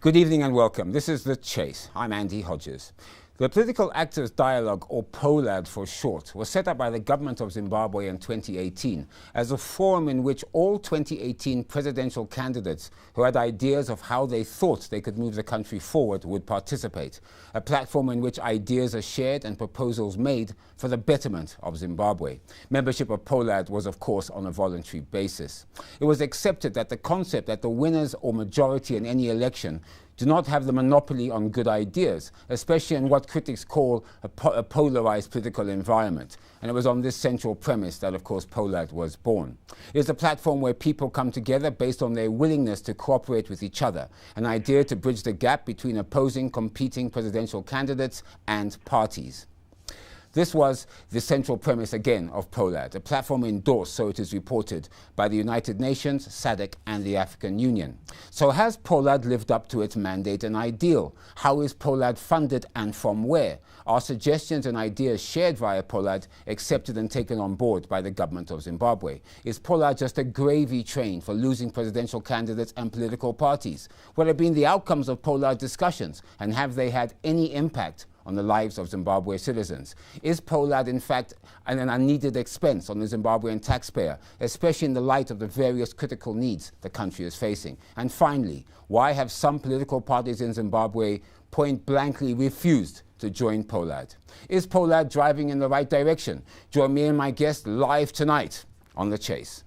Good evening and welcome. This is The Chase. I'm Andy Hodges. The Political Actors Dialogue, or Polad for short, was set up by the government of Zimbabwe in 2018 as a forum in which all 2018 presidential candidates who had ideas of how they thought they could move the country forward would participate. A platform in which ideas are shared and proposals made for the betterment of Zimbabwe. Membership of Polad was, of course, on a voluntary basis. It was accepted that the concept that the winners or majority in any election do not have the monopoly on good ideas, especially in what critics call a polarized political environment. And it was on this central premise that, of course, Polad was born. It is a platform where people come together based on their willingness to cooperate with each other, an idea to bridge the gap between opposing, competing presidential candidates and parties. This was the central premise again of Polad, a platform endorsed, so it is reported, by the United Nations, SADC and the African Union. So has Polad lived up to its mandate and ideal? How is Polad funded and from where? Are suggestions and ideas shared via Polad accepted and taken on board by the government of Zimbabwe? Is Polad just a gravy train for losing presidential candidates and political parties? What have been the outcomes of Polad discussions, and have they had any impact on the lives of Zimbabwe citizens? Is Polad, in fact, an unneeded expense on the Zimbabwean taxpayer, especially in the light of the various critical needs the country is facing? And finally, why have some political parties in Zimbabwe point blankly refused to join Polad? Is Polad driving in the right direction? Join me and my guest live tonight on The Chase.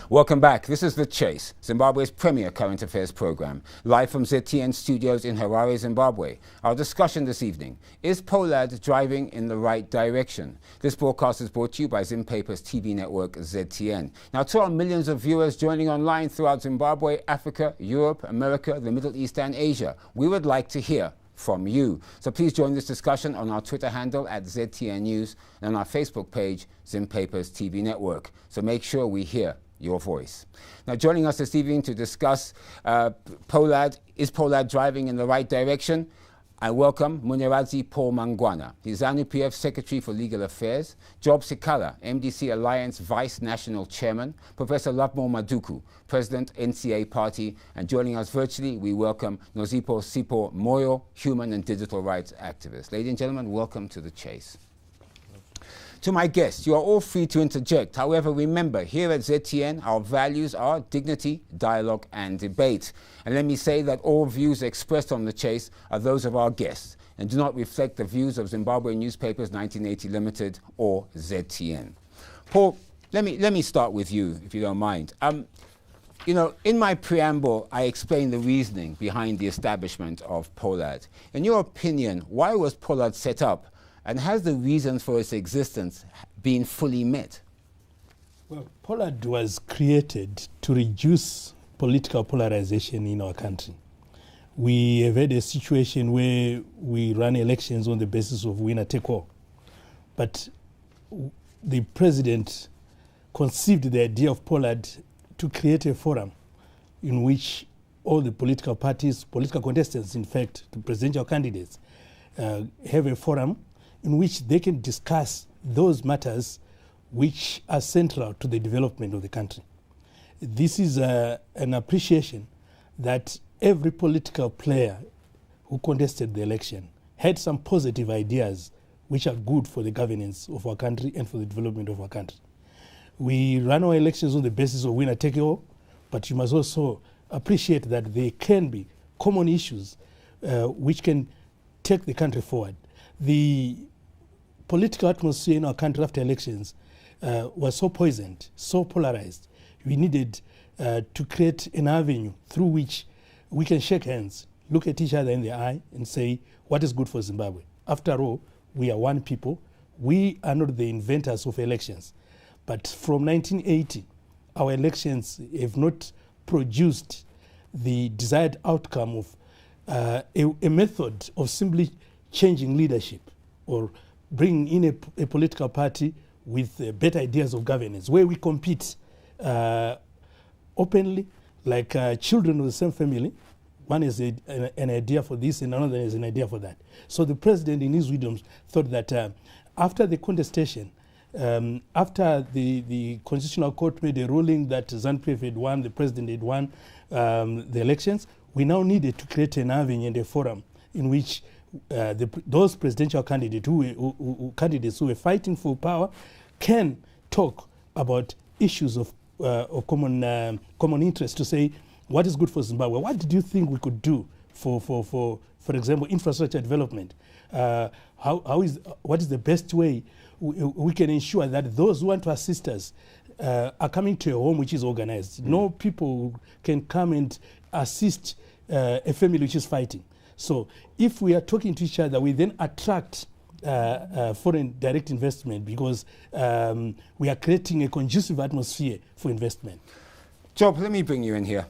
Welcome back. This is The Chase, Zimbabwe's premier current affairs program, live from ZTN studios in Harare, Zimbabwe. Our discussion this evening: is Polad driving in the right direction? This broadcast is brought to you by Zimpaper's TV network, ZTN. Now, to our millions of viewers joining online throughout Zimbabwe, Africa, Europe, America, the Middle East and Asia, we would like to hear from you. So please join this discussion on our Twitter handle at ZTN News and on our Facebook page, Zimpaper's TV network. So make sure we hear your voice. Now, joining us this evening to discuss Polad, is Polad driving in the right direction? I welcome Munerazi Paul Mangwana. He's ZANU-PF Secretary for Legal Affairs, Job Sikala, MDC Alliance Vice National Chairman, Professor Lovemore Maduku, President, NCA Party, and joining us virtually, we welcome Nozipho Sipho Moyo, human and digital rights activist. Ladies and gentlemen, welcome to The Chase. To my guests, you are all free to interject. However, remember, here at ZTN, our values are dignity, dialogue, and debate. And let me say that all views expressed on The Chase are those of our guests and do not reflect the views of Zimbabwe Newspapers 1980 Limited or ZTN. Paul, let me start with you, if you don't mind. You know, in my preamble, I explained the reasoning behind the establishment of Polad. In your opinion, why was Polad set up? And has the reasons for its existence been fully met? Well, Polad was created to reduce political polarization in our country. We have had a situation where we run elections on the basis of winner take all. But the president conceived the idea of Polad to create a forum in which all the political parties, political contestants, in fact, the presidential candidates, have a forum in which they can discuss those matters which are central to the development of the country. This is an appreciation that every political player who contested the election had some positive ideas which are good for the governance of our country and for the development of our country. We run our elections on the basis of winner take all, but you must also appreciate that there can be common issues which can take the country forward. The political atmosphere in our country after elections was so poisoned, so polarized. We needed to create an avenue through which we can shake hands, look at each other in the eye and say, what is good for Zimbabwe? After all, we are one people. We are not the inventors of elections. But from 1980, our elections have not produced the desired outcome of a method of simply changing leadership or bringing in a political party with better ideas of governance, where we compete openly, like children of the same family. One is an idea for this and another is an idea for that. So the president in his wisdom thought that after the contestation, after the Constitutional Court made a ruling that ZANU-PF had won, the president had won the elections, we now needed to create an avenue and a forum in which those presidential candidates who were fighting for power can talk about issues of common interest, to say what is good for Zimbabwe. What did you think we could do for example, infrastructure development? What is the best way we can ensure that those who want to assist us are coming to a home which is organized? No people can come and assist a family which is fighting. So if we are talking to each other, we then attract foreign direct investment, because we are creating a conducive atmosphere for investment. Job, let me bring you in here.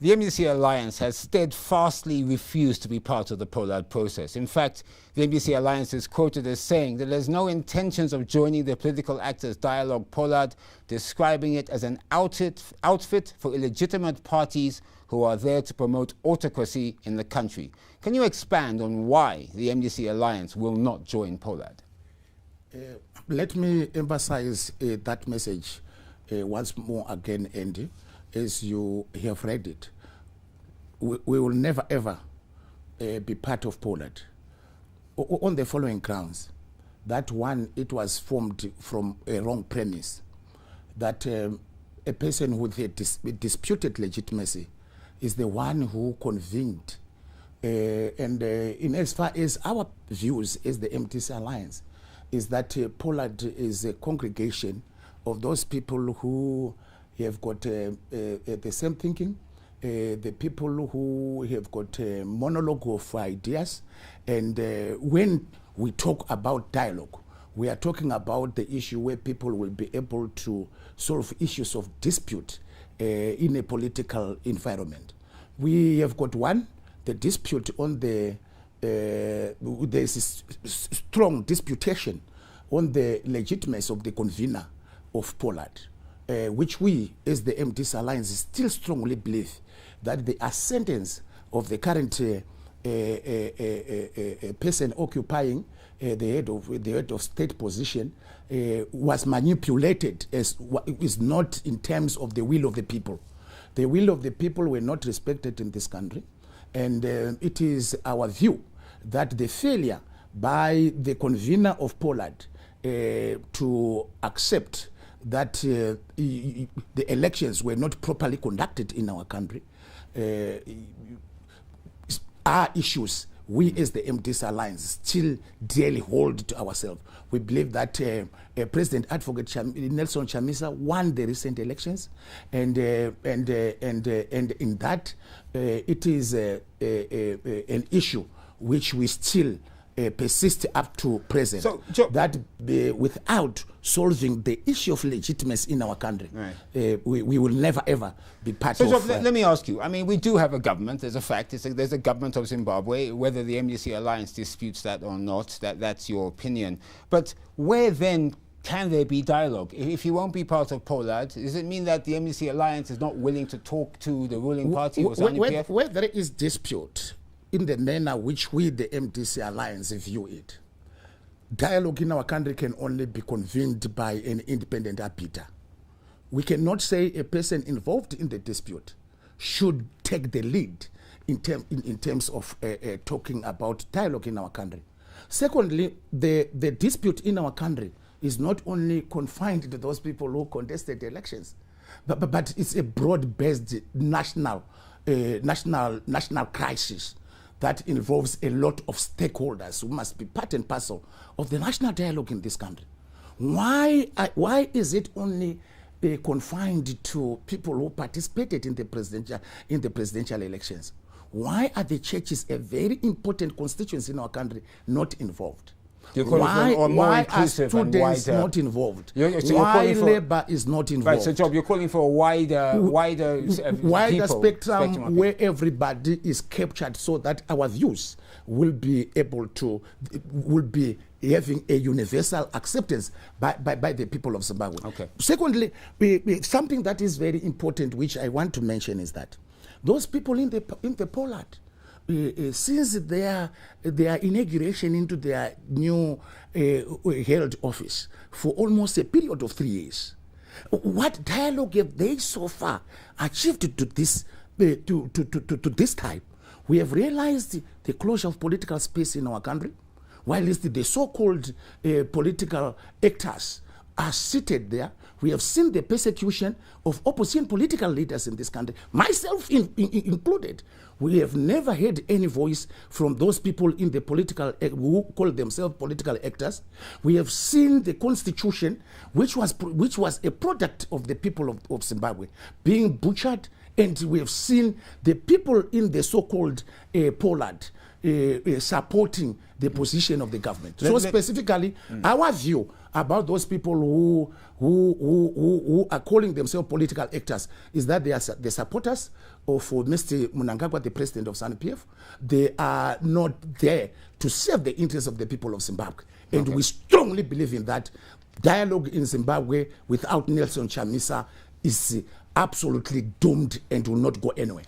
The MDC Alliance has steadfastly refused to be part of the Polad process. In fact, the MDC Alliance is quoted as saying that there's no intentions of joining the political actors dialogue Polad, describing it as an outfit for illegitimate parties who are there to promote autocracy in the country. Can you expand on why the MDC Alliance will not join Polad? Let me emphasize that message once more again, Andy, as you have read it. We will never ever be part of Polad on the following grounds. That one, it was formed from a wrong premise, that a person with a disputed legitimacy is the one who convened. In as far as our views as the MDC Alliance, is that Polad is a congregation of those people who have got the same thinking, the people who have got a monologue of ideas. And when we talk about dialogue, we are talking about the issue where people will be able to solve issues of dispute in a political environment. We have got one, the dispute on there's strong disputation on the legitimacy of the convener of Polad, which we, as the MDC Alliance, still strongly believe that the ascendance of the current person occupying the head of state position was manipulated, as is not in terms of the will of the people. The will of the people were not respected in this country, and it is our view that the failure by the convener of Polad to accept that the elections were not properly conducted in our country are issues we as the MDC Alliance still dearly hold to ourselves. We believe that President Advocate Nelson Chamisa won the recent elections, and in that it is an issue which we still persist up to present, so, that without solving the issue of legitimacy in our country, right, we will never ever be part of... So let me ask you, I mean, we do have a government, there's a fact, there's a government of Zimbabwe. Whether the MDC Alliance disputes that or not, that's your opinion. But where then can there be dialogue? If you won't be part of Polad, does it mean that the MDC Alliance is not willing to talk to the ruling party or ZANU-PF? Where there is dispute, in the manner which we, the MDC Alliance, view it, dialogue in our country can only be convened by an independent arbiter. We cannot say a person involved in the dispute should take the lead in terms of talking about dialogue in our country. Secondly, the dispute in our country is not only confined to those people who contested the elections, but it's a broad-based national crisis that involves a lot of stakeholders who must be part and parcel of the national dialogue in this country. Why is it only confined to people who participated in the presidential elections? Why are the churches, a very important constituency in our country, not involved? You're calling for more Why are inclusive and students wider, not involved? You're Why calling for, labor is not involved? Right, so Job, you're calling for a wider spectrum where everybody is captured, so that our views will be able to having a universal acceptance by the people of Zimbabwe. Okay. Secondly, something that is very important, which I want to mention, is that those people in the Polad, since their inauguration into their new held office for almost a period of 3 years, what dialogue have they so far achieved to this this time? We have realized the closure of political space in our country, while the so-called political actors are seated there. We have seen the persecution of opposition political leaders in this country, myself included. We have never heard any voice from those people in the political who call themselves political actors. We have seen the constitution, which was a product of the people of Zimbabwe, being butchered, and we have seen the people in the so-called Polad supporting the position of the government. So specifically, our view about those people who are calling themselves political actors is that they are the supporters of Mr. Mnangagwa, the president of ZANU-PF. They are not there to serve the interests of the people of Zimbabwe. And we strongly believe in that. Dialogue in Zimbabwe without Nelson Chamisa is absolutely doomed and will not go anywhere.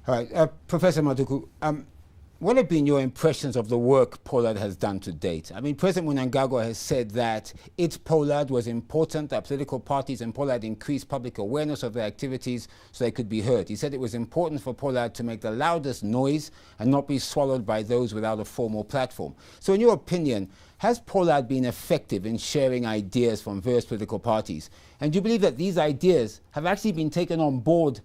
All right, Professor Maduku, what have been your impressions of the work Polad has done to date? I mean, President Mnangagwa has said that Polad was important, that political parties and Polad increased public awareness of their activities so they could be heard. He said it was important for Polad to make the loudest noise and not be swallowed by those without a formal platform. So in your opinion, has Polad been effective in sharing ideas from various political parties? And do you believe that these ideas have actually been taken on board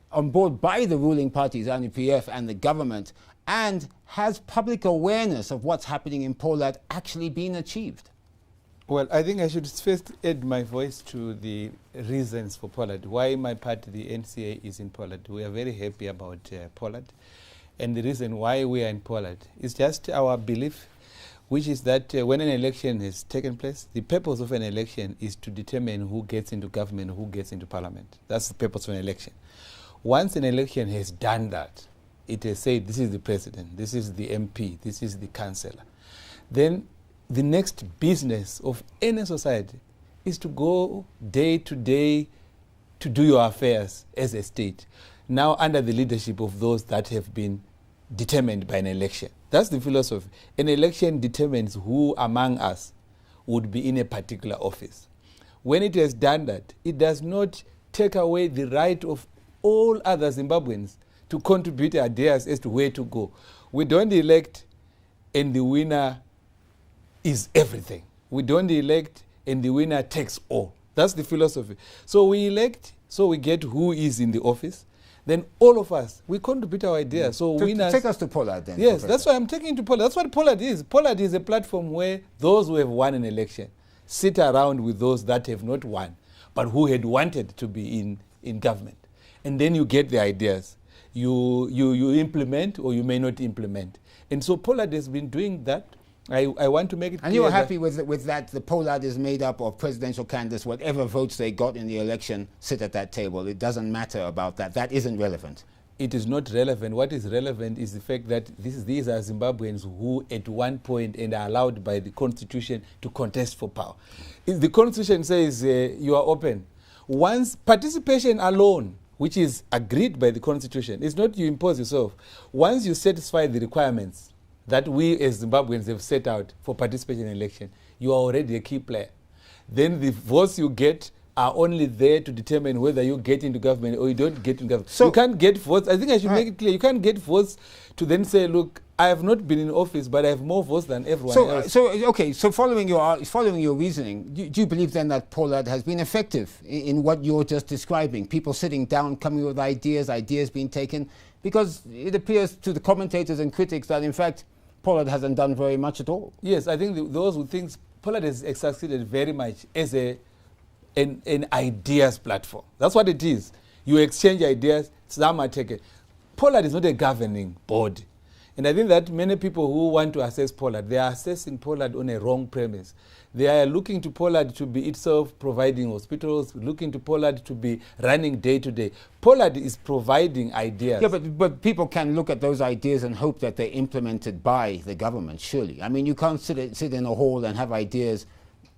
by the ruling parties, ZANU-PF, and the government? And has public awareness of what's happening in Polad actually been achieved? Well, I think I should first add my voice to the reasons for Polad, why my party, the NCA, is in Polad. We are very happy about Polad. And the reason why we are in Polad is just our belief, which is that when an election has taken place, the purpose of an election is to determine who gets into government, who gets into parliament. That's the purpose of an election. Once an election has done that, it has said this is the president, this is the MP, this is the councillor, then the next business of any society is to go day to day to do your affairs as a state, now under the leadership of those that have been determined by an election. That's the philosophy. An election determines who among us would be in a particular office. When it has done that, it does not take away the right of all other Zimbabweans to contribute ideas as to where to go. We don't elect and the winner is everything. We don't elect and the winner takes all. That's the philosophy. So we elect, so we get who is in the office. Then all of us, we contribute our ideas. So winners... Take us to Polad then. Yes, Professor. That's why I'm taking you to Polad. That's what Polad is. Polad is a platform where those who have won an election sit around with those that have not won, but who had wanted to be in government. And then you get the ideas. You implement or you may not implement. And so Polad has been doing that. I want to make it clear. And you are happy with that? The Polad is made up of presidential candidates. Whatever votes they got in the election sit at that table. It doesn't matter about that. That isn't relevant. It is not relevant. What is relevant is the fact that these are Zimbabweans who at one point and are allowed by the constitution to contest for power. If the constitution says you are open. Once participation alone, which is agreed by the constitution, it's not you impose yourself. Once you satisfy the requirements that we as Zimbabweans have set out for participation in election, you are already a key player. Then the votes you get are only there to determine whether you get into government or you don't get into government. So you can't get votes. I think I should make it clear. You can't get votes to then say, look, I have not been in office, but I have more votes than everyone else. So following your reasoning, do you believe then that Polad has been effective in what you're just describing? People sitting down, coming with ideas being taken? Because it appears to the commentators and critics that, in fact, Polad hasn't done very much at all. Yes, I think those who think Polad has succeeded very much as an ideas platform. That's what it is. You exchange ideas, some are taken. Polad is not a governing body. And I think that many people who want to assess Polad, they are assessing Polad on a wrong premise. They are looking to Polad to be itself providing hospitals, looking to Polad to be running day to day. Polad is providing ideas. Yeah, but people can look at those ideas and hope that they're implemented by the government, surely. I mean, you can't sit in a hall and have ideas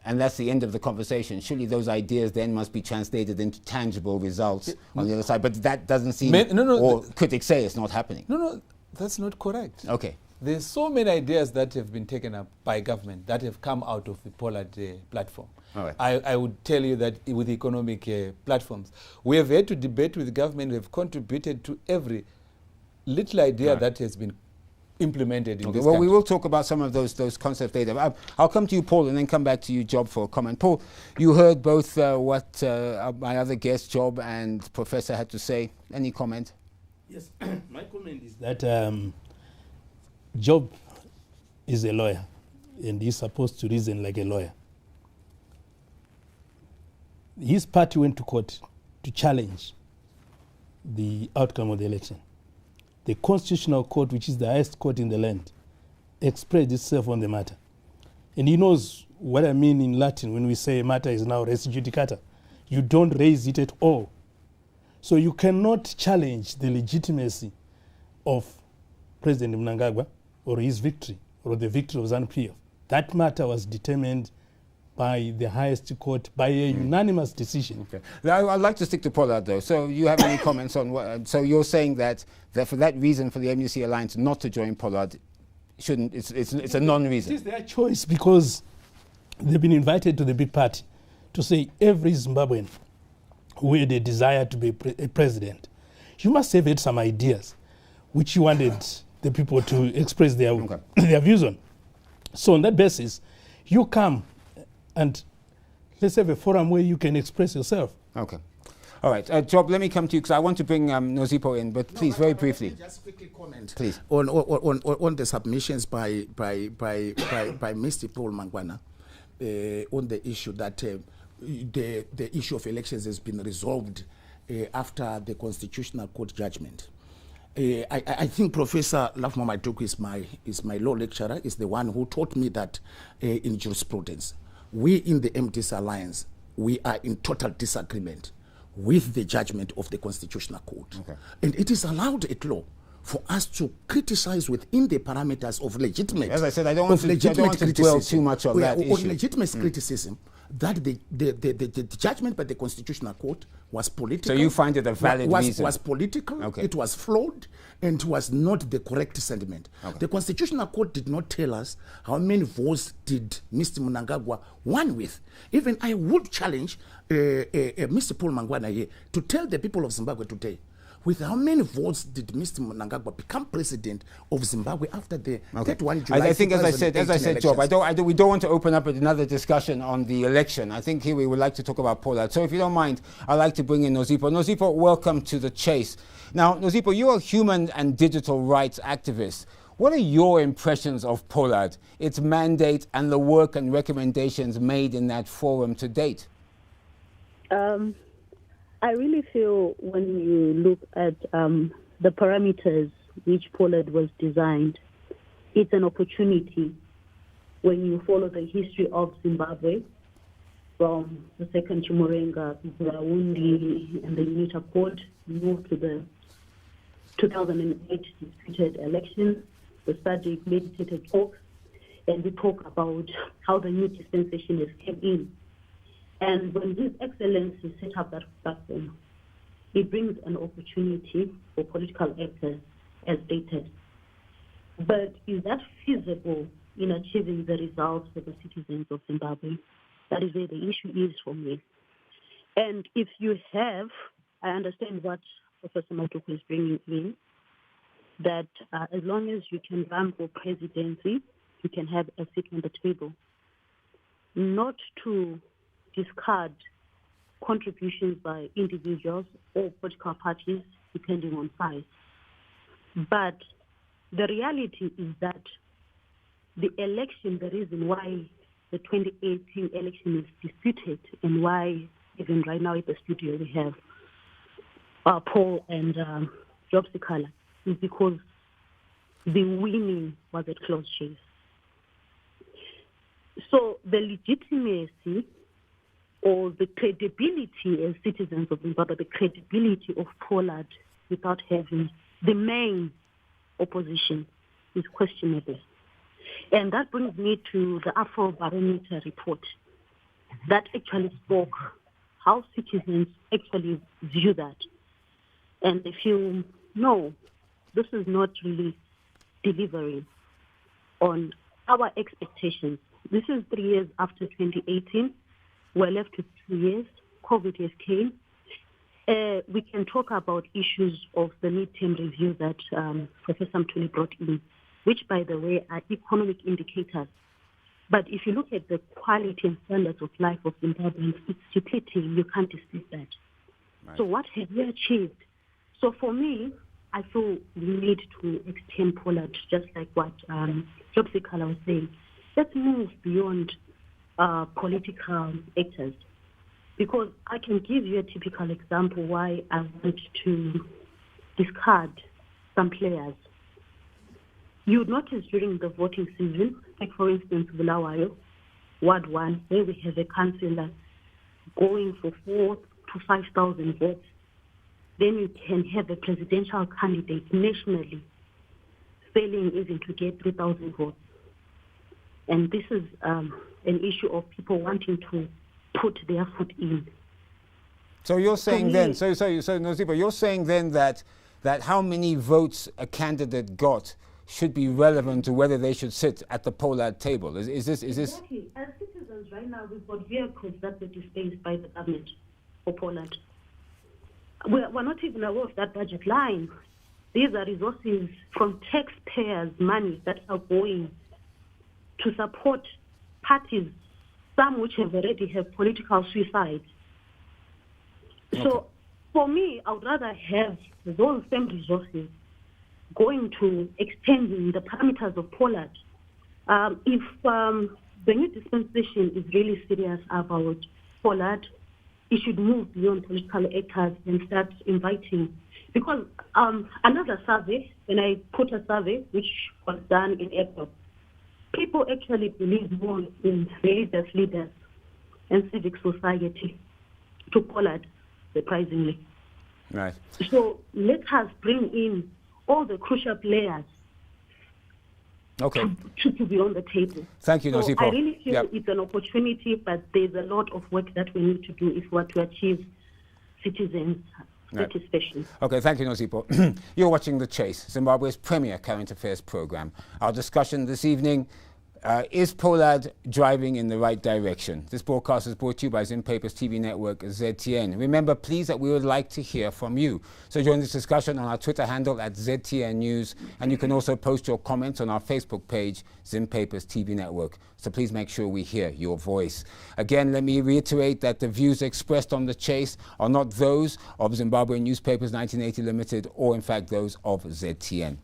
and that's the end of the conversation. Surely those ideas then must be translated into tangible results on the other side. But that doesn't seem, or critics say it's not happening. No, that's not correct. Okay. There's so many ideas that have been taken up by government that have come out of the Polad platform. All right. I would tell you that with economic platforms, we have had to debate with the government. We have contributed to every little idea that has been implemented in this Well, country. we will talk about some of those concepts later. I'll come to you, Paul, and then come back to you, Job, for a comment. Paul, you heard both what my other guest, Job, and Professor had to say. Any comment? Yes, my comment is that Job is a lawyer, and he's supposed to reason like a lawyer. His party went to court to challenge the outcome of the election. The Constitutional Court, which is the highest court in the land, expressed itself on the matter. And he knows what I mean in Latin when we say matter is now res judicata. You don't raise it at all. So you cannot challenge the legitimacy of President Mnangagwa or his victory or the victory of ZANU-PF. That matter was determined by the highest court by a unanimous decision. Okay. Now, I'd like to stick to Polad, though. So you have any comments on what? So you're saying that for that reason, for the MDC Alliance not to join Polad, shouldn't? It's a non-reason. It is their choice because they've been invited to the big party to say every Zimbabwean who had a desire to be a president, you must have had some ideas which you wanted the people to express their their views on. So on that basis, you come and let's have a forum where you can express yourself. Okay. All right. Job, let me come to you because I want to bring Nozipo in, but please, very briefly. Just quickly comment please. On the submissions by Mr. Paul Mangwana on the issue that the issue of elections has been resolved after the Constitutional Court judgment. I think Professor Lafmo Maituku is my law lecturer, is the one who taught me that in jurisprudence. We in the MDC Alliance, we are in total disagreement with the judgment of the Constitutional Court. Okay. And it is allowed at law for us to criticize within the parameters of legitimate. As I said, I don't want to dwell too much on that issue. On legitimate criticism, that the judgment by the Constitutional Court was political. So you find it a valid reason? Was political, it was flawed, and it was not the correct sentiment. Okay. The Constitutional Court did not tell us how many votes did Mr. Mnangagwa won with. Even I would challenge Mr. Paul Mangwana here to tell the people of Zimbabwe today, with how many votes did Mr. Mnangagwa become president of Zimbabwe after the 31 July? I think, as I said, Job, we don't want to open up another discussion on the election. I think here we would like to talk about Polad. So if you don't mind, I'd like to bring in Nozipo. Nozipo, welcome to The Chase. Now, Nozipo, you're a human and digital rights activist. What are your impressions of Polad, its mandate, and the work and recommendations made in that forum to date? I really feel when you look at the parameters which Polad was designed, it's an opportunity when you follow the history of Zimbabwe from the Second Chimurenga, Burawundi, and the UNITA Court, move to the 2008 disputed elections, the SADC meditated talks, and we talk about how the new dispensation has come in. And when His Excellency set up that platform, it brings an opportunity for political actors, as stated. But is that feasible in achieving the results for the citizens of Zimbabwe? That is where the issue is for me. And if you have, I understand what Professor Matuku is bringing in, that as long as you can run for presidency, you can have a seat on the table. Not to discard contributions by individuals or political parties, depending on size. But the reality is that the election, the reason why the 2018 election is disputed and why even right now at the studio we have Paul and Job Sikala, is because the winning was a close chase. So the legitimacy or the credibility as citizens of Zimbabwe, the credibility of Polad without having the main opposition is questionable. And that brings me to the Afrobarometer report that actually spoke how citizens actually view that. And they feel, no, this is not really delivering on our expectations. This is 3 years after 2018. We're left with 2 years. COVID has came. We can talk about issues of the midterm review that Professor Mtuli brought in, which, by the way, are economic indicators. But if you look at the quality and standards of life of Zimbabweans, it's depleting. You can't dispute that. Right. So what have we achieved? So for me, I feel we need to extend Polad, just like what Job Sikala was saying. Let's move beyond political actors. Because I can give you a typical example why I want to discard some players. You would notice during the voting season, like for instance, Bulawayo, Ward 1, where we have a councillor going for 4,000 to 5,000 votes. Then you can have a presidential candidate nationally failing even to get 3,000 votes. And this is an issue of people wanting to put their foot in. So you're saying then, so Nosipa, you're saying then that how many votes a candidate got should be relevant to whether they should sit at the Polad table. Is this? Exactly. As citizens right now, we've got vehicles that were dispensed by the government for Polad. We're not even aware of that budget line. These are resources from taxpayers' money that are going to support parties, some which have already have political suicide. Okay. So for me, I would rather have those same resources going to extending the parameters of Polad. If the new dispensation is really serious about Polad, it should move beyond political actors and start inviting. Because another survey, when I put a survey, which was done in April, people actually believe more in religious leaders and civic society to Polad, surprisingly. Right. So let us bring in all the crucial players to be on the table. Thank you, Nosipa. I really feel it's an opportunity, but there's a lot of work that we need to do if we want to achieve citizens' satisfaction. Okay, thank you, Nosipa. You're watching The Chase, Zimbabwe's premier current affairs program. Our discussion this evening, is Polad driving in the right direction? This broadcast is brought to you by Zimpapers TV network ZTN. Remember, please, that we would like to hear from you. So join this discussion on our Twitter handle at ZTN News, and you can also post your comments on our Facebook page, Zimpapers TV network. So please make sure we hear your voice. Again, let me reiterate that the views expressed on The Chase are not those of Zimbabwe Newspapers 1980 Limited or, in fact, those of ZTN.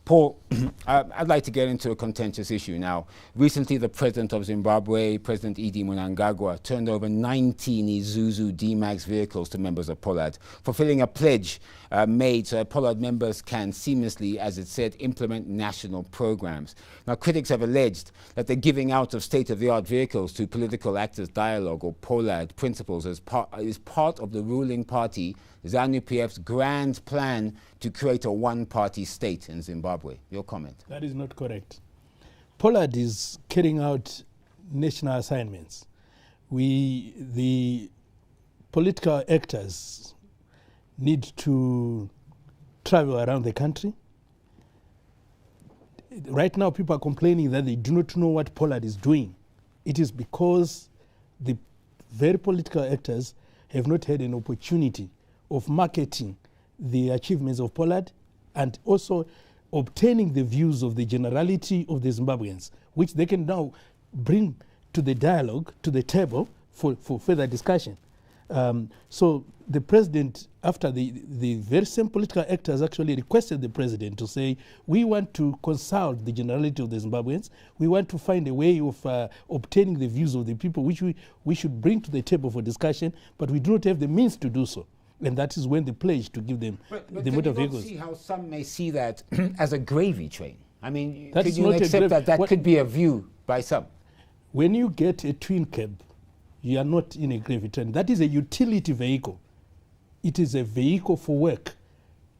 Paul, I'd like to get into a contentious issue now. Recently, the president of Zimbabwe, President Edi Mnangagwa, turned over 19 Isuzu D-Max vehicles to members of Polad, fulfilling a pledge made so that Polad members can seamlessly, as it said, implement national programs. Now, critics have alleged that the giving out of state-of-the-art vehicles to political actors dialogue, or Polad principles, is part of the ruling party ZANU-PF's grand plan to create a one-party state in Zimbabwe. Your comment? That is not correct. Polad is carrying out national assignments. The political actors need to travel around the country. Right now, people are complaining that they do not know what Polad is doing. It is because the very political actors have not had an opportunity of marketing the achievements of Polad and also obtaining the views of the generality of the Zimbabweans, which they can now bring to the dialogue, to the table for further discussion. So the president, after the very same political actors actually requested the president to say, we want to consult the generality of the Zimbabweans, we want to find a way of obtaining the views of the people which we should bring to the table for discussion, but we do not have the means to do so. And that is when the pledge to give them but the motor vehicles. See how some may see that as a gravy train. I mean, That could is you not a accept grave- that what- could be a view by some? When you get a twin cab, you are not in a gravy train. That is a utility vehicle. It is a vehicle for work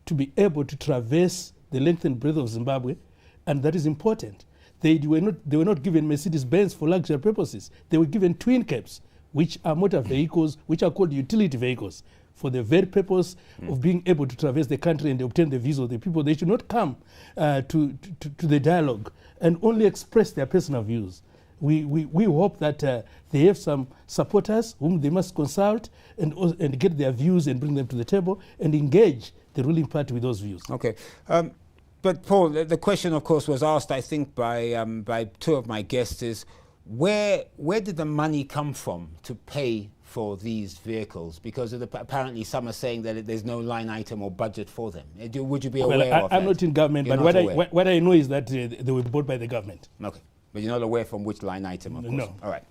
to be able to traverse the length and breadth of Zimbabwe, and that is important. They were not given Mercedes-Benz for luxury purposes. They were given twin cabs, which are motor vehicles, which are called utility vehicles, for the very purpose of being able to traverse the country and obtain the views of the people. They should not come to the dialogue and only express their personal views. We hope that they have some supporters whom they must consult and get their views and bring them to the table and engage the ruling party with those views. Okay. But Paul, the question, of course, was asked, I think, by two of my guests is, where did the money come from to pay for these vehicles? Because apparently some are saying that there's no line item or budget for them. Would you be aware of that? I'm not in government, You're but what I know is that they were bought by the government. Okay. But you're not aware from which line item, of course. No. All right.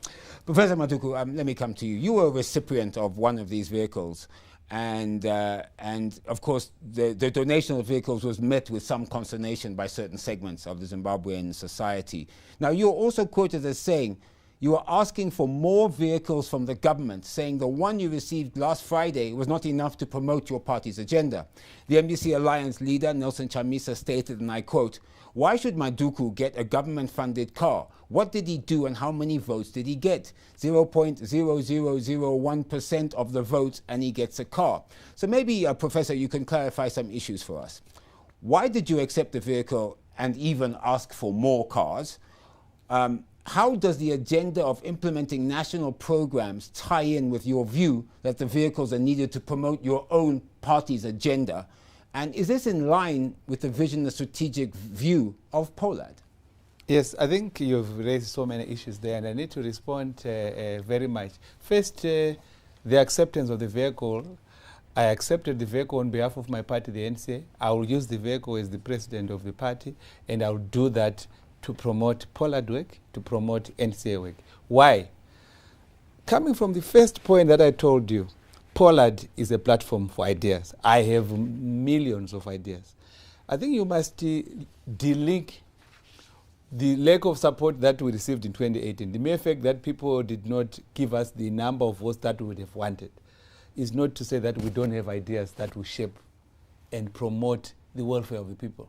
Professor Matuku, let me come to you. You were a recipient of one of these vehicles. And of course, the donation of vehicles was met with some consternation by certain segments of the Zimbabwean society. Now, you're also quoted as saying you were asking for more vehicles from the government, saying the one you received last Friday was not enough to promote your party's agenda. The MDC Alliance leader, Nelson Chamisa, stated, and I quote, "Why should Maduku get a government-funded car? What did he do and how many votes did he get? 0.0001% of the votes and he gets a car." So maybe, Professor, you can clarify some issues for us. Why did you accept the vehicle and even ask for more cars? How does the agenda of implementing national programs tie in with your view that the vehicles are needed to promote your own party's agenda? And is this in line with the vision, the strategic view of Polad? Yes, I think you've raised so many issues there, and I need to respond very much. First, the acceptance of the vehicle. I accepted the vehicle on behalf of my party, the NCA. I will use the vehicle as the president of the party, and I will do that to promote Polad work, to promote NCA work. Why? Coming from the first point that I told you, Polad is a platform for ideas. I have millions of ideas. I think you must delink the lack of support that we received in 2018. The mere fact that people did not give us the number of votes that we would have wanted is not to say that we don't have ideas that will shape and promote the welfare of the people.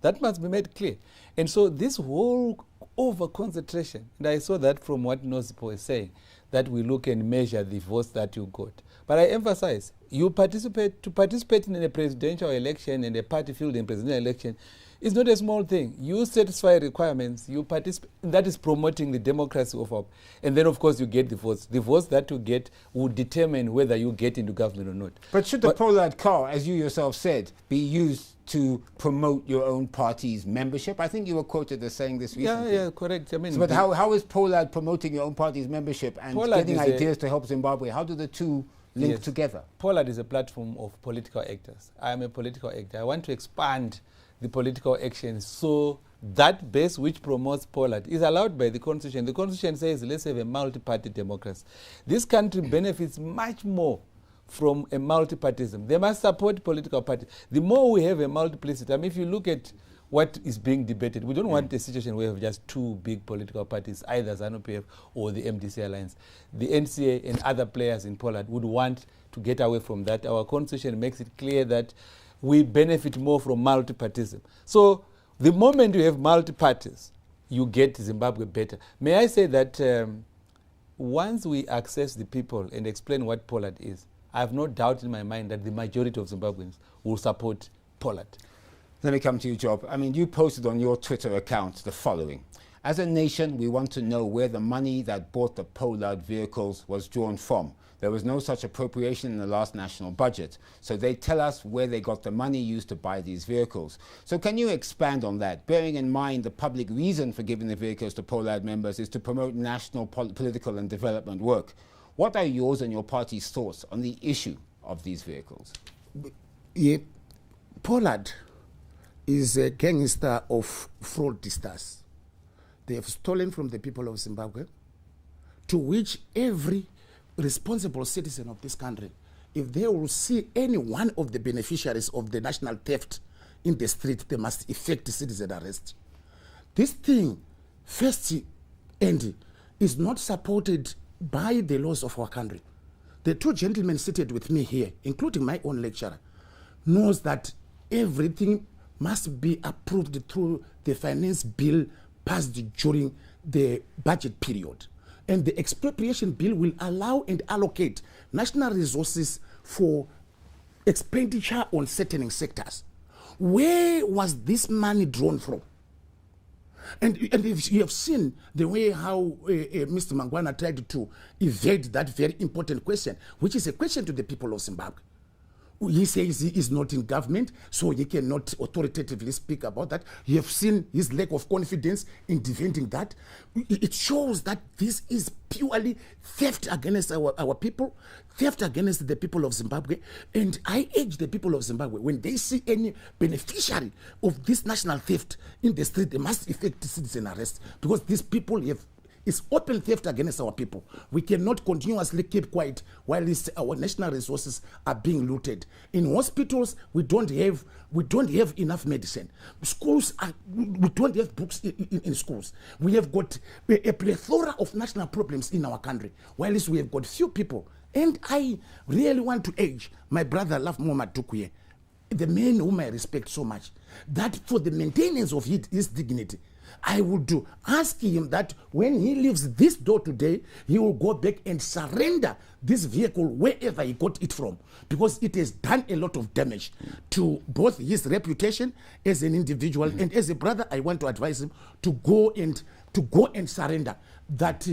That must be made clear. And so this whole over-concentration, and I saw that from what Nosipo was saying, that we look and measure the votes that you got. But I emphasize, to participate in a presidential election and a party field in presidential election is not a small thing. You satisfy requirements, you participate, that is promoting the democracy of our, and then of course you get the votes. The votes that you get will determine whether you get into government or not. But should the Polad car, as you yourself said, be used to promote your own party's membership? I think you were quoted as saying this recently. Yeah, correct. I mean, so, but how is Polad promoting your own party's membership and Polad getting ideas to help Zimbabwe? How do the two link together? Polad is a platform of political actors. I am a political actor. I want to expand the political action so that base which promotes Polad is allowed by the Constitution. The Constitution says let's have a multi-party democracy. This country benefits much more from a multi-partyism. They must support political parties. The more we have a multiplicity, I mean, if you look at what is being debated, we don't want a situation where we have just two big political parties, either ZANU-PF or the MDC Alliance. The NCA and other players in Polad would want to get away from that. Our Constitution makes it clear that we benefit more from multi-partyism. So the moment you have multi-parties, you get Zimbabwe better. May I say that once we access the people and explain what Polad is, I have no doubt in my mind that the majority of Zimbabweans will support Polad. Let me come to you, Job. I mean, you posted on your Twitter account the following. As a nation, we want to know where the money that bought the Polad vehicles was drawn from. There was no such appropriation in the last national budget. So they tell us where they got the money used to buy these vehicles. So can you expand on that? Bearing in mind the public reason for giving the vehicles to Polad members is to promote national political and development work. What are yours and your party's thoughts on the issue of these vehicles? Yeah, Polad is a gangster of fraudsters. They have stolen from the people of Zimbabwe, to which every responsible citizen of this country, if they will see any one of the beneficiaries of the national theft in the street, they must effect citizen arrest. This thing, first, Andy, is not supported by the laws of our country. The two gentlemen seated with me here, including my own lecturer, knows that everything must be approved through the finance bill passed during the budget period. And the expropriation bill will allow and allocate national resources for expenditure on certain sectors. Where was this money drawn from? And if you have seen the way how Mr. Mangwana tried to evade that very important question, which is a question to the people of Zimbabwe. He says he is not in government, so he cannot authoritatively speak about that. You have seen his lack of confidence in defending that. It shows that this is purely theft against our people, theft against the people of Zimbabwe. And I urge the people of Zimbabwe, when they see any beneficiary of this national theft in the street, they must effect citizen arrest, because these people have it's open theft against our people. We cannot continuously keep quiet while our national resources are being looted. In hospitals, we don't have enough medicine. Schools we don't have books in schools. We have got a plethora of national problems in our country, while we have got few people. And I really want to urge my brother Laf Muhammad Tukuye, the man whom I respect so much, that for the maintenance of his dignity, I would ask him that when he leaves this door today, he will go back and surrender this vehicle wherever he got it from, because it has done a lot of damage to both his reputation as an individual and as a brother. I want to advise him to go and surrender that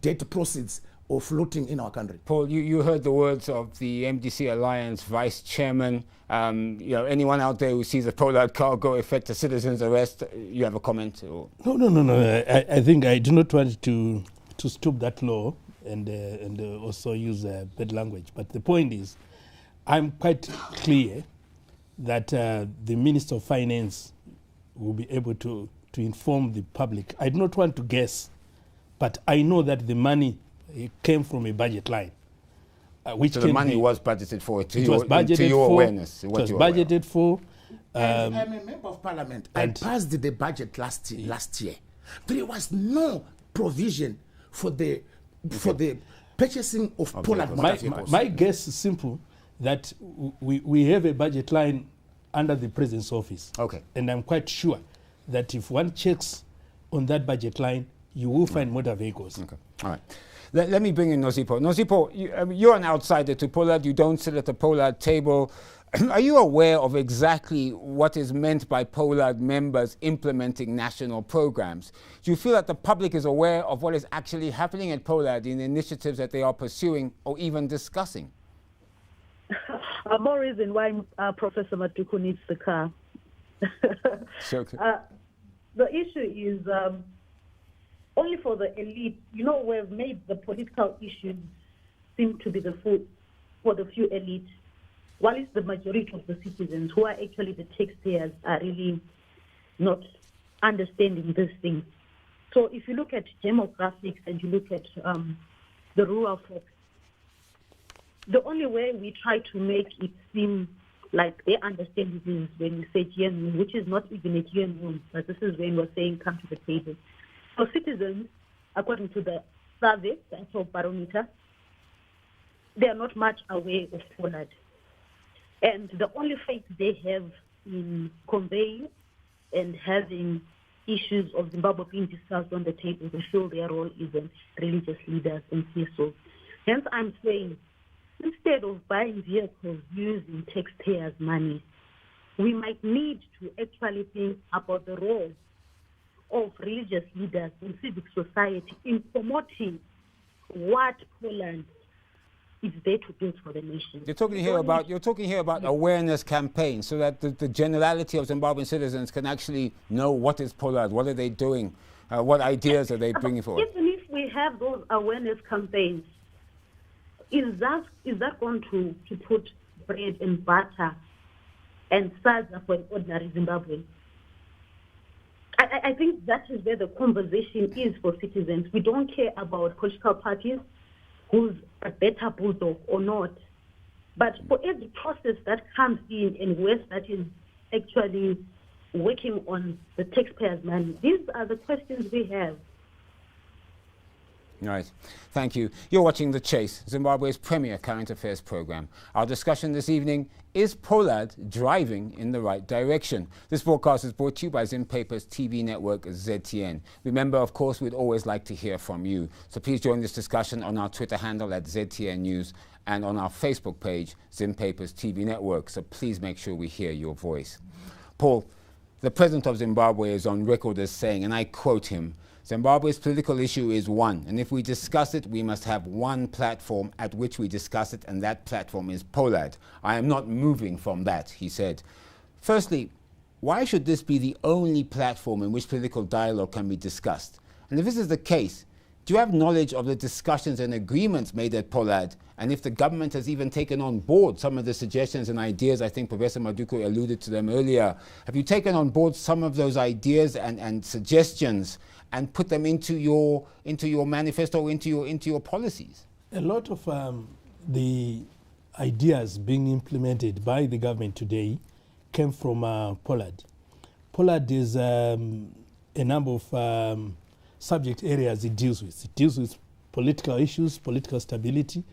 debt proceeds of looting in our country. Paul, you heard the words of the MDC Alliance Vice Chairman. Anyone out there who sees a Polad car go effect a citizen's arrest, you have a comment? Or? No. I think I do not want to stoop that low and also use bad language. But the point is, I'm quite clear that the Minister of Finance will be able to inform the public. I do not want to guess, but I know that the money came from a budget line. So the money was budgeted for, to your awareness. It was budgeted for. I'm a member of parliament. I passed the budget last year. There was no provision for the purchasing of Polad motor vehicles. My guess is simple, that we have a budget line under the President's office. Okay. And I'm quite sure that if one checks on that budget line, you will find motor vehicles. Okay. All right. Let me bring in Nosipo. Nosipo, you're an outsider to Polad. You don't sit at the Polad table. Are you aware of exactly what is meant by Polad members implementing national programs? Do you feel that the public is aware of what is actually happening at Polad in initiatives that they are pursuing or even discussing? More reason why Professor Matuku needs the car. The issue is only for the elite. We've made the political issues seem to be for the few elite, while it's the majority of the citizens who are actually the taxpayers are really not understanding this thing. So if you look at demographics and you look at the rural folks, the only way we try to make it seem like they understand it is when we say GNU, which is not even a GNU, but this is when we're saying come to the table. So citizens, according to the survey, the actual barometer, they are not much aware of Polad. And the only faith they have in conveying and having issues of Zimbabwe being discussed on the table, they feel their role is in religious leaders and CSOs. Hence, I'm saying, instead of buying vehicles using taxpayers' money, we might need to actually think about the role of religious leaders in civic society in promoting what Poland is there to build for the nation. You're talking here about awareness campaigns, so that the generality of Zimbabwean citizens can actually know what is Polad, what are they doing, what ideas are they bringing forward. Even if we have those awareness campaigns, is that going to put bread and butter and salsa for an ordinary Zimbabwean? I think that is where the conversation is for citizens. We don't care about political parties, who's a better bulldog or not. But for every process that comes in and waste that is actually working on the taxpayers' money? These are the questions we have. Right. Thank you. You're watching The Chase, Zimbabwe's premier current affairs program. Our discussion this evening, is Polad driving in the right direction? This broadcast is brought to you by Zimpaper's TV network, ZTN. Remember, of course, we'd always like to hear from you. So please join this discussion on our Twitter handle at ZTN News and on our Facebook page, Zimpaper's TV network. So please make sure we hear your voice. Paul, the president of Zimbabwe is on record as saying, and I quote him, Zimbabwe's political issue is one, and if we discuss it, we must have one platform at which we discuss it, and that platform is Polad. I am not moving from that, he said. Firstly, why should this be the only platform in which political dialogue can be discussed? And if this is the case, do you have knowledge of the discussions and agreements made at Polad, and if the government has even taken on board some of the suggestions and ideas? I think Professor Maduku alluded to them earlier. Have you taken on board some of those ideas and suggestions and put them into your manifesto, into your policies? A lot of the ideas being implemented by the government today came from Polad. Polad is a number of subject areas it deals with. It deals with political issues, political stability,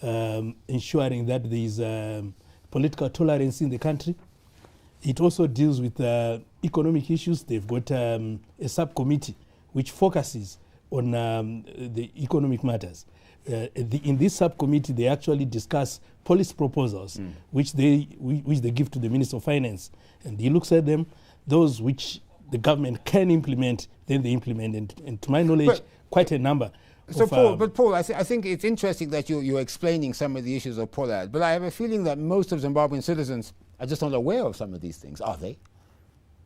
ensuring that there is political tolerance in the country. It also deals with economic issues. They've got a subcommittee which focuses on the economic matters. In this subcommittee, they actually discuss policy proposals, which they give to the Minister of Finance. And he looks at them, those which the government can implement, then they implement. And to my knowledge, quite a number. So, Paul, I think it's interesting that you're explaining some of the issues of Polad, but I have a feeling that most of Zimbabwean citizens are just not aware of some of these things, are they?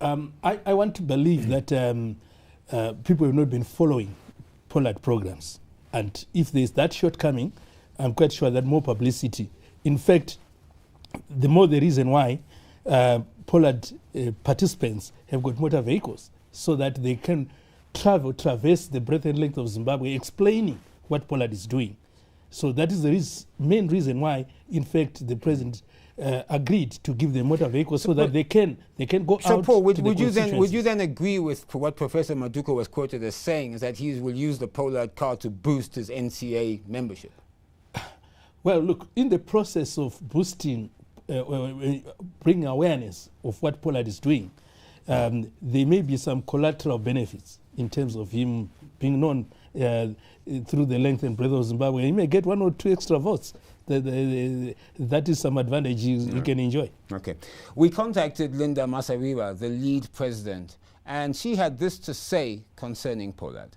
I want to believe that people have not been following Polad programs. And if there's that shortcoming, I'm quite sure that more publicity. In fact, the more the reason why Polad participants have got motor vehicles so that they can traverse the breadth and length of Zimbabwe explaining what Polad is doing. So that is the main reason why, in fact, the president agreed to give them motor vehicles so that they can go out. So, Paul, would you then agree with what Professor Maduku was quoted as saying, is that he will use the Polad card to boost his NCA membership? Well, look, in the process of boosting, bringing awareness of what Polad is doing, there may be some collateral benefits in terms of him being known through the length and breadth of Zimbabwe. He may get 1 or 2 extra votes. That is some advantage you can enjoy. Okay. We contacted Linda Masariwa, the lead president, and she had this to say concerning Polad.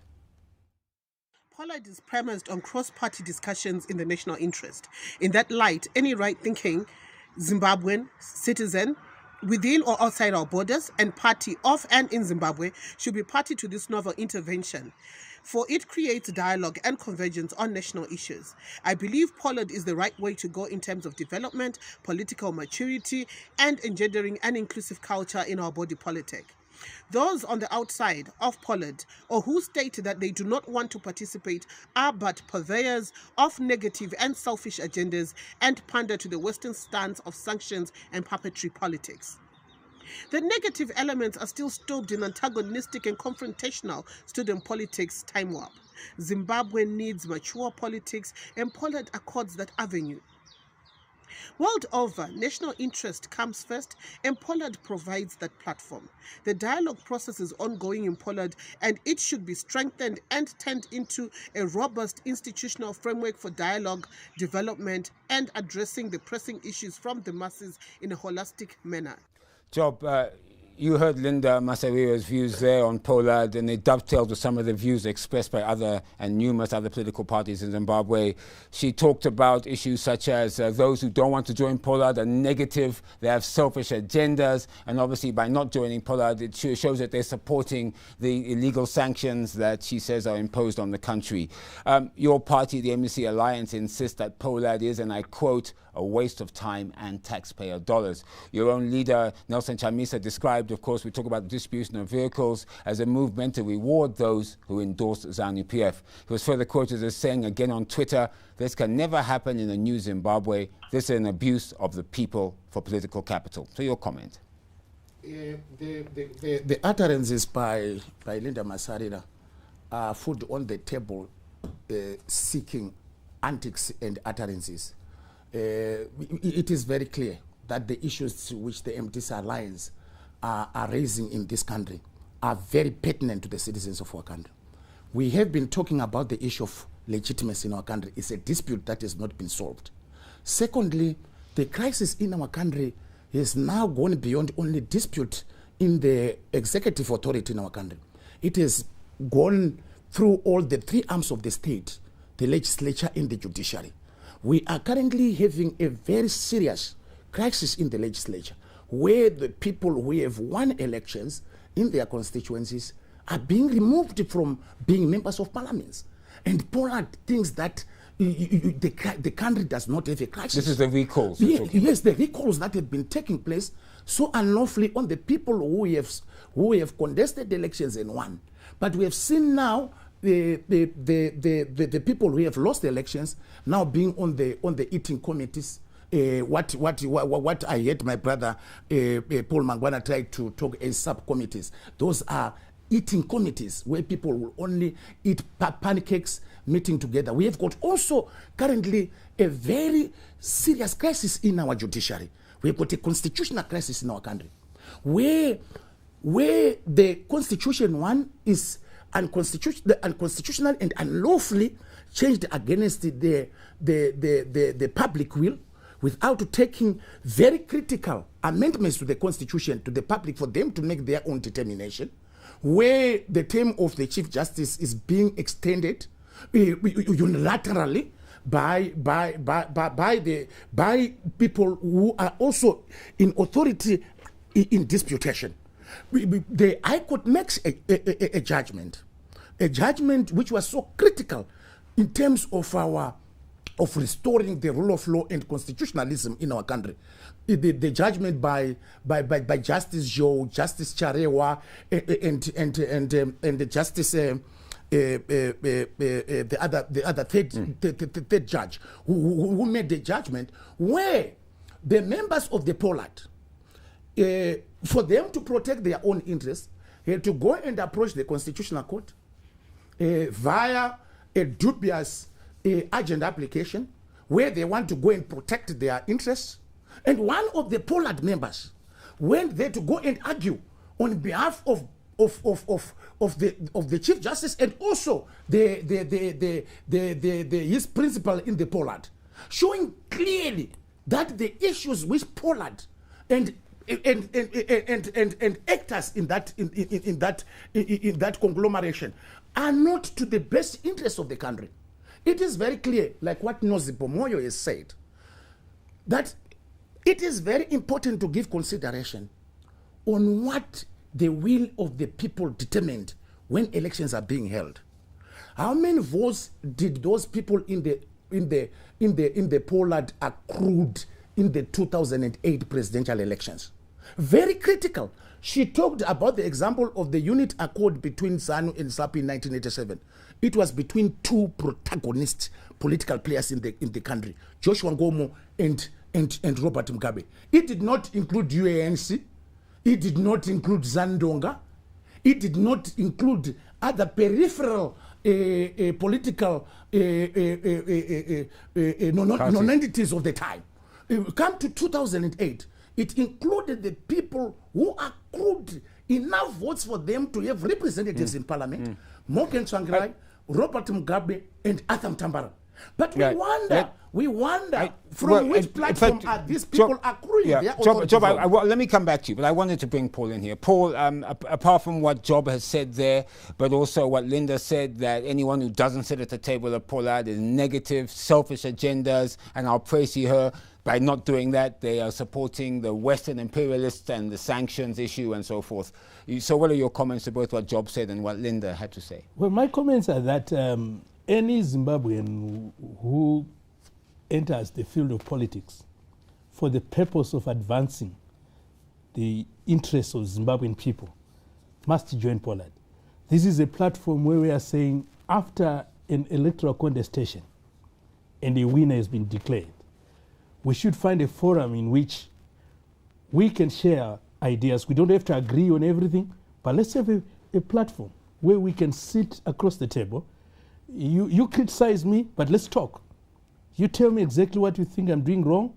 Polad is premised on cross-party discussions in the national interest. In that light, any right-thinking Zimbabwean citizen within or outside our borders and party of and in Zimbabwe should be party to this novel intervention, for it creates dialogue and convergence on national issues. I believe Polad is the right way to go in terms of development, political maturity, and engendering an inclusive culture in our body politic. Those on the outside of Polad or who state that they do not want to participate are but purveyors of negative and selfish agendas and pander to the Western stance of sanctions and puppetry politics. The negative elements are still stoked in antagonistic and confrontational student politics time warp. Zimbabwe needs mature politics, and Polad accords that avenue. World over, national interest comes first, and Polad provides that platform. The dialogue process is ongoing in Polad, and it should be strengthened and turned into a robust institutional framework for dialogue, development, and addressing the pressing issues from the masses in a holistic manner. Job, you heard Linda Masariwa's views there on Polad, and it dovetailed with some of the views expressed by other and numerous other political parties in Zimbabwe. She talked about issues such as those who don't want to join Polad are negative, they have selfish agendas, and obviously by not joining Polad, it shows that they're supporting the illegal sanctions that she says are imposed on the country. Your party, the MDC Alliance, insists that Polad is, and I quote, a waste of time and taxpayer dollars. Your own leader, Nelson Chamisa, described, of course, we talk about the distribution of vehicles as a move meant to reward those who endorse ZANU-PF. He was further quoted as saying again on Twitter, this can never happen in a new Zimbabwe. This is an abuse of the people for political capital. So your comment. The utterances by Linda Masarira are food on the table seeking antics and utterances. It is very clear that the issues which the MDC Alliance are raising in this country are very pertinent to the citizens of our country. We have been talking about the issue of legitimacy in our country. It's a dispute that has not been solved. Secondly, the crisis in our country has now gone beyond only dispute in the executive authority in our country. It has gone through all the three arms of the state, the legislature and the judiciary. We are currently having a very serious crisis in the legislature, where the people who have won elections in their constituencies are being removed from being members of parliaments. And Polad thinks that the country does not have a crisis. This is the recalls. Yes, the recalls that have been taking place so unlawfully on the people who have contested elections and won. But we have seen now the people who have lost the elections now being on the eating committees. What I heard my brother Paul Mangwana tried to talk as subcommittees. Those are eating committees where people will only eat pancakes meeting together. We have got also currently a very serious crisis in our judiciary. We have got a constitutional crisis in our country where the constitution one is unconstitutional and unlawfully changed against the public will, without taking very critical amendments to the constitution to the public for them to make their own determination, where the term of the Chief Justice is being extended unilaterally by people who are also in authority in disputation. The High Court makes a judgment which was so critical in terms of restoring the rule of law and constitutionalism in our country. The judgment by Justice Joe, Justice Charewa, and the Justice the other third judge who made the judgment, where the members of the Polad, for them to protect their own interests, had to go and approach the Constitutional Court via a dubious urgent application where they want to go and protect their interests. And one of the Polad members went there to go and argue on behalf of the Chief Justice and also his principal in the Polad, showing clearly that the issues which Polad and actors in that conglomeration are not to the best interest of the country. It is very clear, like what Nozipo Moyo has said, that it is very important to give consideration on what the will of the people determined when elections are being held. How many votes did those people in the Polad accrued in the 2008 presidential elections? Very critical. She talked about the example of the unit accord between ZANU and ZAPU in 1987. It was between two protagonist political players in the country, Joshua Ngomo and Robert Mugabe. It did not include UANC. It did not include Zandonga. It did not include other peripheral political non-entities of the time. Come to 2008, it included the people who accrued enough votes for them to have representatives in parliament. Morgan Tsvangirai, Robert Mugabe, and Atham Tambara. But we wonder from which platform are these people accruing their authority? Job, let me come back to you, but I wanted to bring Paul in here. Paul, apart from what Job has said there, but also what Linda said, that anyone who doesn't sit at the table of Polad is negative, selfish agendas, and I'll praise her. By not doing that, they are supporting the Western imperialists and the sanctions issue and so forth. So what are your comments to both what Job said and what Linda had to say? Well, my comments are that any Zimbabwean who enters the field of politics for the purpose of advancing the interests of Zimbabwean people must join Polad. This is a platform where we are saying after an electoral contestation and a winner has been declared, we should find a forum in which we can share ideas. We don't have to agree on everything, but let's have a platform where we can sit across the table. You criticize me, but let's talk. You tell me exactly what you think I'm doing wrong,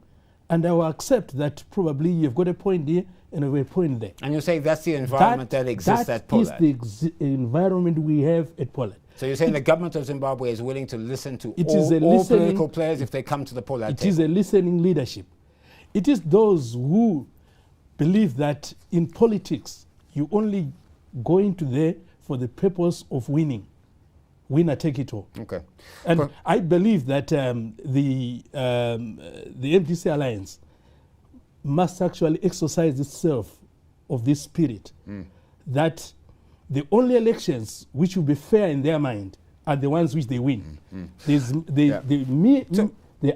and I will accept that probably you've got a point here and a point there. And you say that's the environment that exists at Polad? That is the environment we have at Polad. So you're saying the government of Zimbabwe is willing to listen to all all political players if they come to the Polad table? It is a listening leadership. It is those who believe that in politics you only go into there for the purpose of winning. Winner take it all. Okay. And I believe that the MDC Alliance must actually exercise itself of this spirit, that the only elections which will be fair in their mind are the ones which they win. The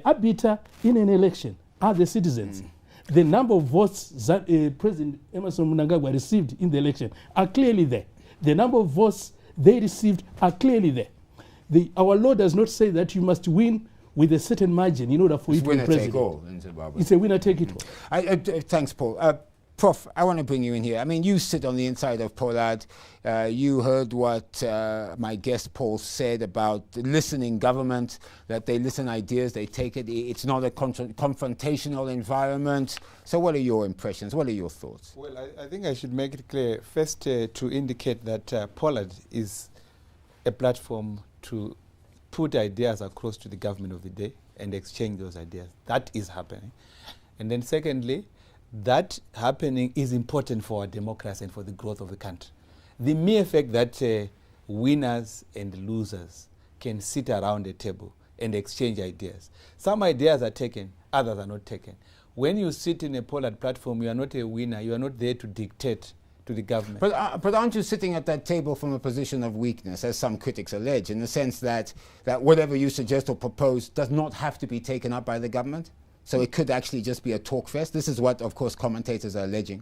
arbiter in an election are the citizens. The number of votes that President Emerson Mnangagwa received in the election are clearly there. The number of votes they received are clearly there. Our law does not say that you must win with a certain margin in order for you to be president. It's winner take all in Zimbabwe. It's a winner take it all. Thanks, Paul. Prof, I want to bring you in here. I mean, you sit on the inside of Polad. You heard what my guest Paul said about the listening government, that they listen ideas, they take it. It's not a confrontational environment. So what are your impressions? What are your thoughts? Well, I think I should make it clear first to indicate that Polad is a platform to put ideas across to the government of the day and exchange those ideas. That is happening. And then secondly, that happening is important for our democracy and for the growth of the country. The mere fact that winners and losers can sit around a table and exchange ideas. Some ideas are taken, others are not taken. When you sit in a Polad platform, you are not a winner. You are not there to dictate to the government. But aren't you sitting at that table from a position of weakness, as some critics allege, in the sense that whatever you suggest or propose does not have to be taken up by the government? So it could actually just be a talk fest. This is what, of course, commentators are alleging.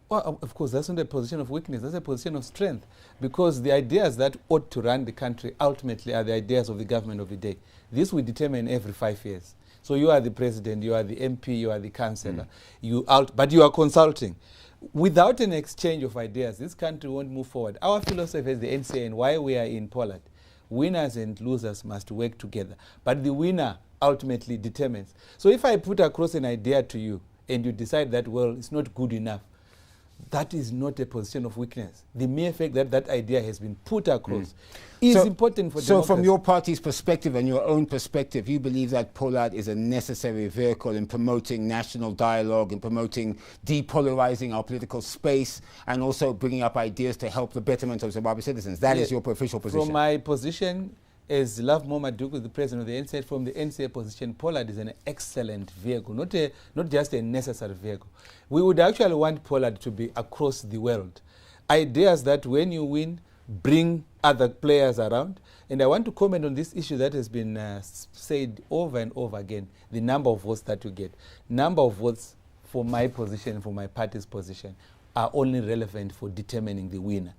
Well, of course, that's not a position of weakness. That's a position of strength. Because the ideas that ought to run the country ultimately are the ideas of the government of the day. This we determine every 5 years. So you are the president, you are the MP, you are the councillor, but you are consulting. Without an exchange of ideas, this country won't move forward. Our philosophy as the NCA and why we are in Polad, winners and losers must work together. But the winner ultimately determines. So if I put across an idea to you and you decide that, well, it's not good enough, that is not a position of weakness. The mere fact that that idea has been put across is important for democracy. So from your party's perspective and your own perspective, you believe that Polad is a necessary vehicle in promoting national dialogue, in promoting depolarizing our political space, and also bringing up ideas to help the betterment of Zimbabwe citizens. That is your official position. From my position, as Love Momaduku, the president of the NCA, from the NCA position, Polad is an excellent vehicle, not just a necessary vehicle. We would actually want Polad to be across the world. Ideas that when you win, bring other players around. And I want to comment on this issue that has been said over and over again, the number of votes that you get. Number of votes for my position, for my party's position, are only relevant for determining the winner.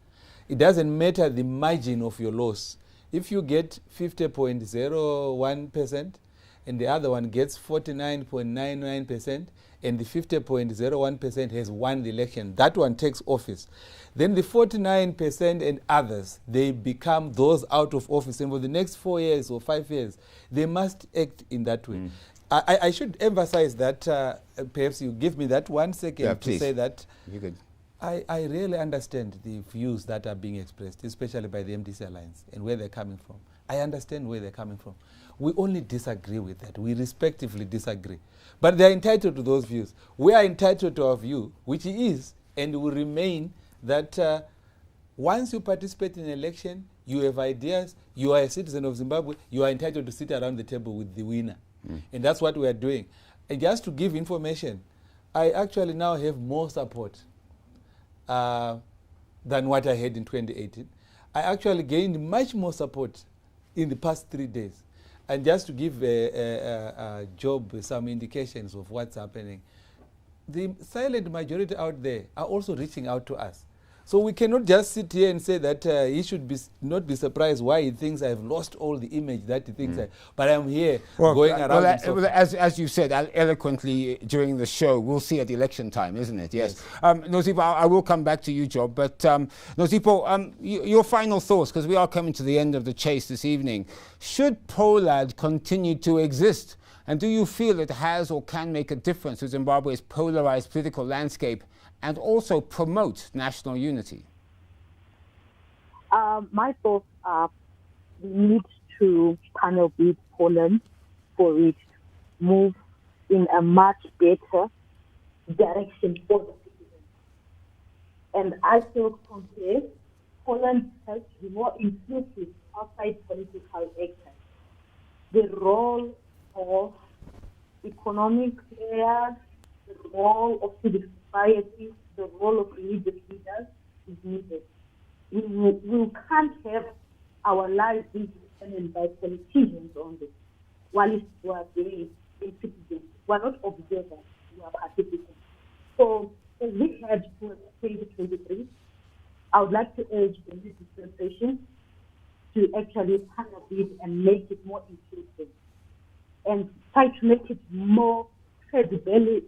It doesn't matter the margin of your loss. If you get 50.01% and the other one gets 49.99% and the 50.01% has won the election, that one takes office. Then the 49% and others, they become those out of office. And for the next 4 years or 5 years, they must act in that way. I should emphasize that, perhaps you give me that 1 second to say that. You could. I really understand the views that are being expressed, especially by the MDC Alliance and where they're coming from. I understand where they're coming from. We only disagree with that. We respectively disagree. But they're entitled to those views. We are entitled to our view, which is and will remain that once you participate in an election, you have ideas, you are a citizen of Zimbabwe, you are entitled to sit around the table with the winner. And that's what we are doing. And just to give information, I actually now have more support than what I had in 2018. I actually gained much more support in the past 3 days. And just to give Job some indications of what's happening, the silent majority out there are also reaching out to us. So we cannot just sit here and say that he should not be surprised why he thinks I've lost all the image that he thinks but I'm here going around. As you said eloquently during the show, we'll see at election time, isn't it? Yes. Nosipo, I will come back to you, Job, but Nosipo, your final thoughts, because we are coming to the end of the chase this evening. Should Polad continue to exist? And do you feel it has or can make a difference to Zimbabwe's polarized political landscape and also promote national unity? My thoughts are we need to panel beat Poland for it to move in a much better direction for the citizens. And I feel compared, Poland has to be more inclusive outside political actors. The role of economic players, the role of civic society, the role of religious leaders is needed. We can't have our lives being determined by politicians only. While we are very citizens, we are not observers, we are participants. So as we head towards 2023, I would like to urge the new dispensation to actually panel it and make it more inclusive and try to make it more credible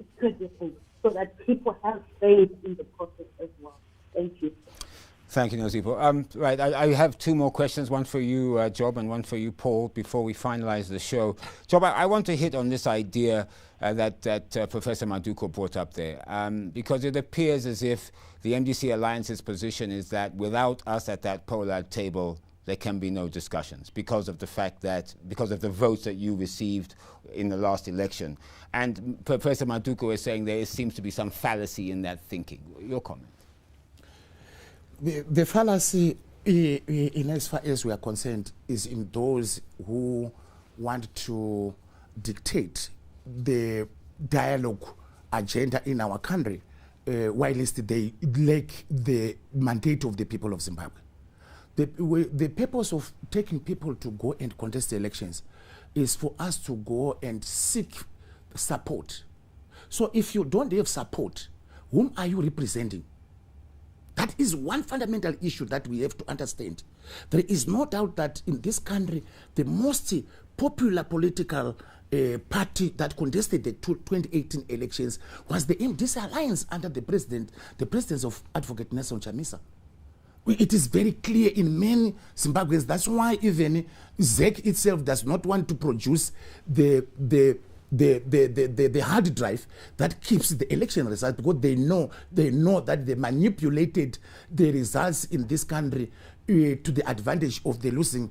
so that people have faith in the process as well. Thank you. Thank you, Nosipo. Right, I have two more questions, one for you, Job, and one for you, Paul, before we finalize the show. Job, I want to hit on this idea that Professor Maduko brought up there, because it appears as if the MDC Alliance's position is that without us at that Polad table, there can be no discussions because of the fact that, because of the votes that you received in the last election. And Professor Maduko is saying there seems to be some fallacy in that thinking. Your comment? The fallacy, in as far as we are concerned, is in those who want to dictate the dialogue agenda in our country, whilst they lack the mandate of the people of Zimbabwe. The purpose of taking people to go and contest the elections is for us to go and seek support. So if you don't have support, whom are you representing? That is one fundamental issue that we have to understand. There is no doubt that in this country, the most popular political party that contested the 2018 elections was the MDC Alliance under the presidency of Advocate Nelson Chamisa. It is very clear in many Zimbabweans. That's why even ZEC itself does not want to produce the hard drive that keeps the election results, because they know that they manipulated the results in this country to the advantage of the losing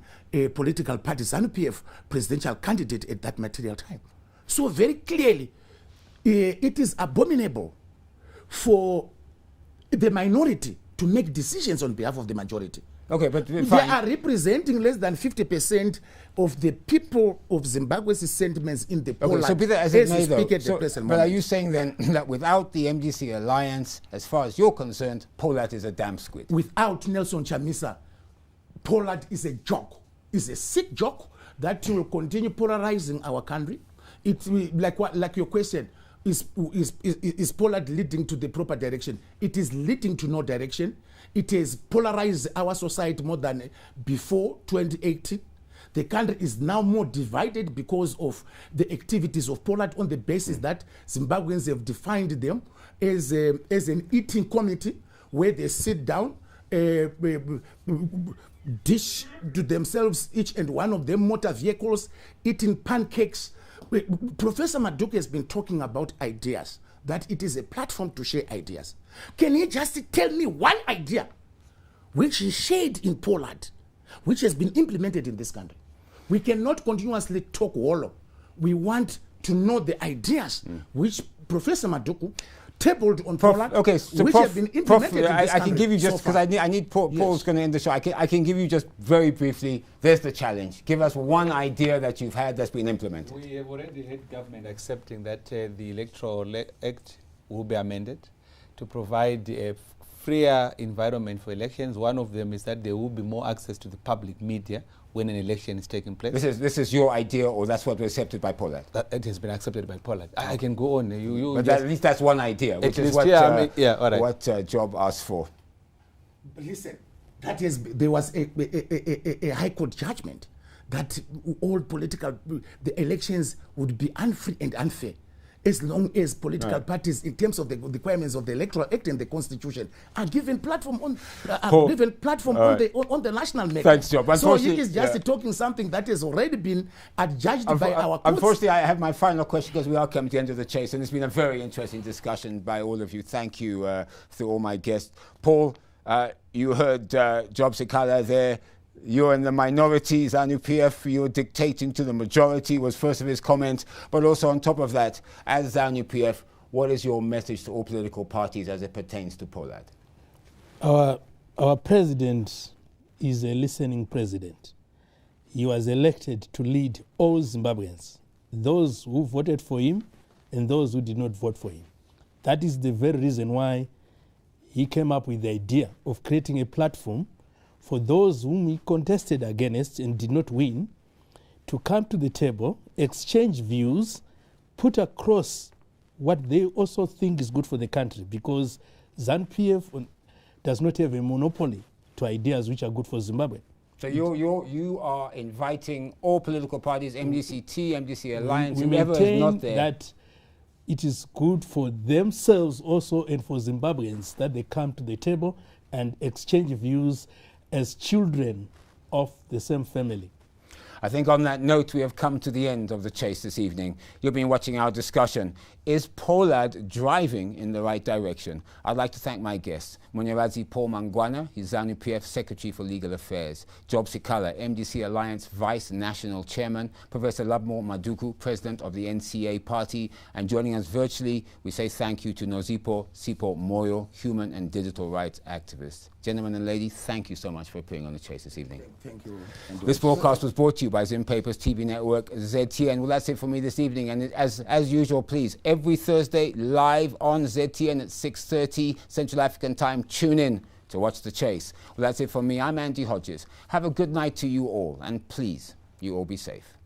political party, ZANU-PF presidential candidate at that material time. So very clearly, it is abominable for the minority to make decisions on behalf of the majority. Okay, but they are representing less than 50% of the people of Zimbabwe's sentiments in the Polad. Okay, so be that as it may, though. But are you saying then that without the MDC Alliance, as far as you're concerned, Polad is a damn squid? Without Nelson Chamisa, Polad is a joke. It's a sick joke that will continue polarizing our country. It's like your question. Is Polad leading to the proper direction? It is leading to no direction. It has polarized our society more than before 2018. The country is now more divided because of the activities of Polad, on the basis that Zimbabweans have defined them as an eating committee where they sit down, dish to themselves, each and one of them, motor vehicles, eating pancakes. Professor Maduko has been talking about ideas, that it is a platform to share ideas. Can he just tell me one idea which is shared in Polad, which has been implemented in this country? We cannot continuously talk wallow. We want to know the ideas which Professor Maduko tabled on Polad, okay, so which have been implemented in this I can give you just, because I need Paul's going to end the show. I can give you just very briefly, there's the challenge. Give us one idea that you've had that's been implemented. We have already had government accepting that the Electoral Act will be amended to provide a freer environment for elections. One of them is that there will be more access to the public media when an election is taking place. This is your idea, or that's what was accepted by Polad? It has been accepted by Polad. I can go on. But at least that's one idea, which is what, what Job asked for. Listen, there was a High Court judgment that all the elections would be unfree and unfair, as long as political parties, in terms of the requirements of the Electoral Act and the Constitution, are given platform on the national matter. Thanks, Job. So he is just talking something that has already been adjudged by our courts. Unfortunately, I have my final question because we are coming to the end of the chase, and it's been a very interesting discussion by all of you. Thank you to all my guests. Paul, you heard Job Sikala there. You're in the minority, ZANU-PF, you're dictating to the majority, was first of his comments. But also on top of that, as ZANU-PF, what is your message to all political parties as it pertains to Polad? Our president is a listening president. He was elected to lead all Zimbabweans, those who voted for him and those who did not vote for him. That is the very reason why he came up with the idea of creating a platform for those whom he contested against and did not win, to come to the table, exchange views, put across what they also think is good for the country, because ZANU-PF does not have a monopoly to ideas which are good for Zimbabwe. So you are inviting all political parties, MDC-T, MDC Alliance, whoever is not there. That it is good for themselves also and for Zimbabweans that they come to the table and exchange views as children of the same family. I think on that note, we have come to the end of the chase this evening. You've been watching our discussion. Is Polad driving in the right direction? I'd like to thank my guests, Munyarazi Paul Mangwana, he's ZANU-PF Secretary for Legal Affairs, Job Sikala, MDC Alliance Vice National Chairman, Professor Labmo Maduku, President of the NCA Party, and joining us virtually, we say thank you to Nozipo Sipo Moyo, human and digital rights activist. Gentlemen and ladies, thank you so much for appearing on the chase this evening. Thank you. This broadcast was brought to you by Zim Papers TV Network, ZTN. Well, that's it for me this evening. And as usual, please, every Thursday, live on ZTN at 6:30 Central African Time. Tune in to watch the chase. Well, that's it from me. I'm Andy Hodges. Have a good night to you all. And please, you all be safe.